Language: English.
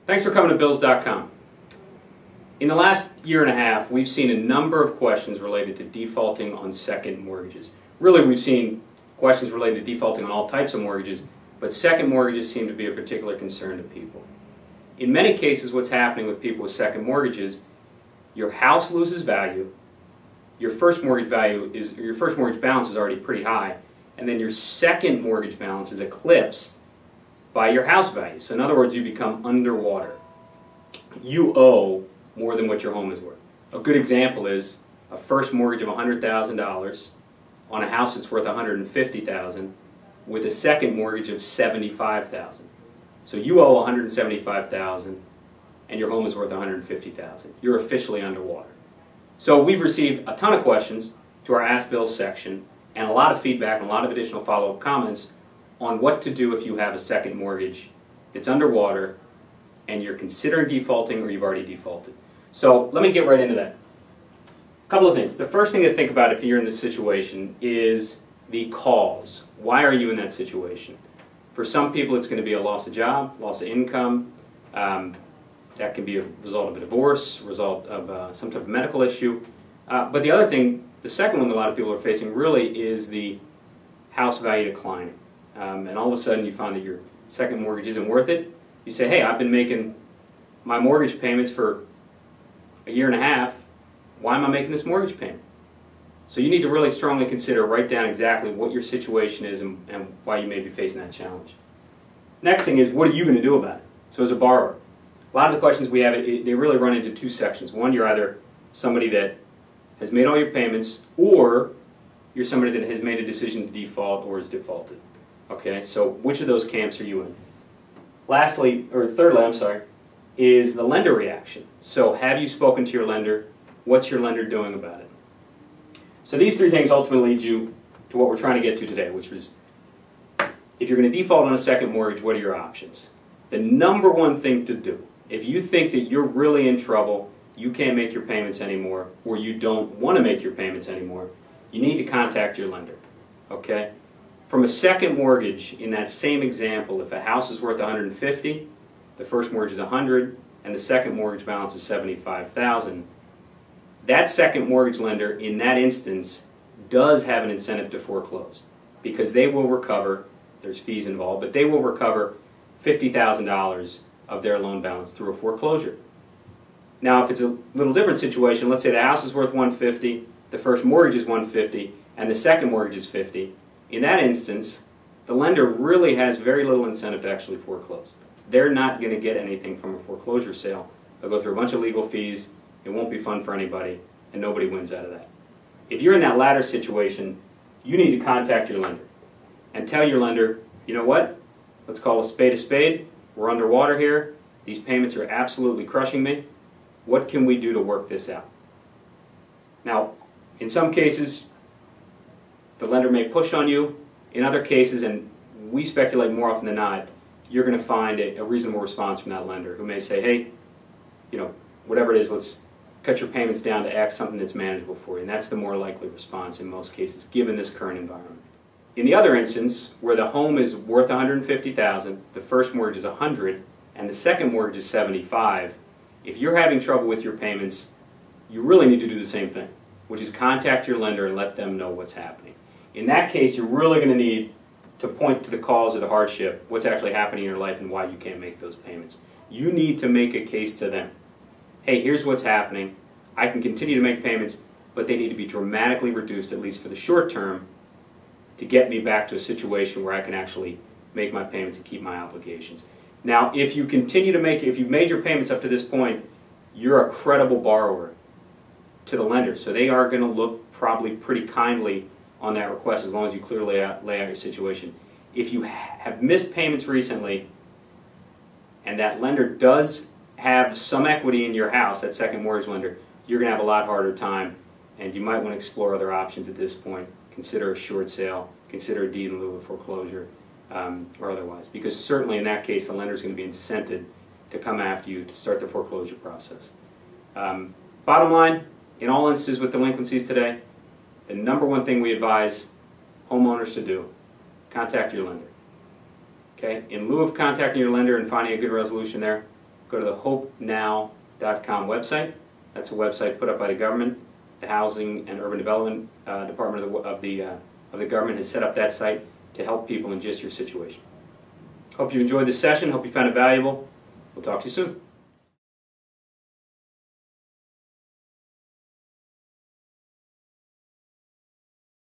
Thanks for coming to Bills.com. In the last year and a half, we've seen a number of questions related to defaulting on second mortgages. Really, we've seen questions related to defaulting on all types of mortgages, but second mortgages seem to be a particular concern to people. In many cases, what's happening with people with second mortgages, your house loses value, your first mortgage balance is already pretty high, and then your second mortgage balance is eclipsed by your house value. So in other words, you become underwater. You owe more than what your home is worth. A good example is a first mortgage of $100,000 on a house that's worth $150,000 with a second mortgage of $75,000. So you owe $175,000 and your home is worth $150,000. You're officially underwater. So we've received a ton of questions to our Ask Bill section and a lot of feedback and a lot of additional follow-up comments on what to do if you have a second mortgage that's underwater and you're considering defaulting or you've already defaulted. So let me get right into that. A couple of things. The first thing to think about if you're in this situation is the cause. Why are you in that situation? For some people it's going to be a loss of job, loss of income. That can be a result of a divorce, result of some type of medical issue. But the other thing, the second one that a lot of people are facing really is the house value declining. And all of a sudden you find that your second mortgage isn't worth it. You say, hey, I've been making my mortgage payments for a year and a half. Why am I making this mortgage payment? So you need to really strongly consider, write down exactly what your situation is and why you may be facing that challenge. Next thing is, what are you going to do about it? So as a borrower, a lot of the questions we have, they really run into two sections. One, you're either somebody that has made all your payments, or you're somebody that has made a decision to default or is defaulted. Okay, so which of those camps are you in? Lastly, or thirdly, I'm sorry, is the lender reaction. So have you spoken to your lender? What's your lender doing about it? So these three things ultimately lead you to what we're trying to get to today, which is, if you're going to default on a second mortgage, what are your options? The number one thing to do, if you think that you're really in trouble, you can't make your payments anymore, or you don't want to make your payments anymore, you need to contact your lender. Okay? From a second mortgage, in that same example, if a house is worth $150,000, the first mortgage is $100,000, and the second mortgage balance is $75,000, that second mortgage lender, in that instance, does have an incentive to foreclose, because they will recover, there's fees involved, but they will recover $50,000 of their loan balance through a foreclosure. Now, if it's a little different situation, let's say the house is worth $150,000, the first mortgage is $150,000, and the second mortgage is $50,000. In that instance, the lender really has very little incentive to actually foreclose. They're not going to get anything from a foreclosure sale. They'll go through a bunch of legal fees, it won't be fun for anybody, and nobody wins out of that. If you're in that latter situation, you need to contact your lender and tell your lender, you know what, let's call a spade, we're underwater here, these payments are absolutely crushing me, what can we do to work this out? Now, in some cases, the lender may push on you. In other cases, and we speculate more often than not, you're going to find a reasonable response from that lender who may say, hey, you know, whatever it is, let's cut your payments down to X, something that's manageable for you. And that's the more likely response in most cases, given this current environment. In the other instance, where the home is worth $150,000, the first mortgage is $100,000, and the second mortgage is $75,000, if you're having trouble with your payments, you really need to do the same thing, which is contact your lender and let them know what's happening. In that case, you're really going to need to point to the cause of the hardship, what's actually happening in your life and why you can't make those payments. You need to make a case to them. Hey, here's what's happening. I can continue to make payments, but they need to be dramatically reduced, at least for the short term, to get me back to a situation where I can actually make my payments and keep my obligations. Now, if you continue to make, if you've made your payments up to this point, you're a credible borrower to the lender. So they are going to look probably pretty kindly on that request as long as you clearly lay out your situation. If you have missed payments recently and that lender does have some equity in your house, that second mortgage lender, you're going to have a lot harder time, and you might want to explore other options at this point. Consider a short sale, consider a deed in lieu of foreclosure, or otherwise. Because certainly in that case, the lender is going to be incented to come after you to start the foreclosure process. Bottom line, in all instances with delinquencies today, the number one thing we advise homeowners to do, contact your lender. Okay? In lieu of contacting your lender and finding a good resolution there, go to the hopenow.com website. That's a website put up by the government. The Housing and Urban Development Department of the government has set up that site to help people in just your situation. Hope you enjoyed this session. Hope you found it valuable. We'll talk to you soon.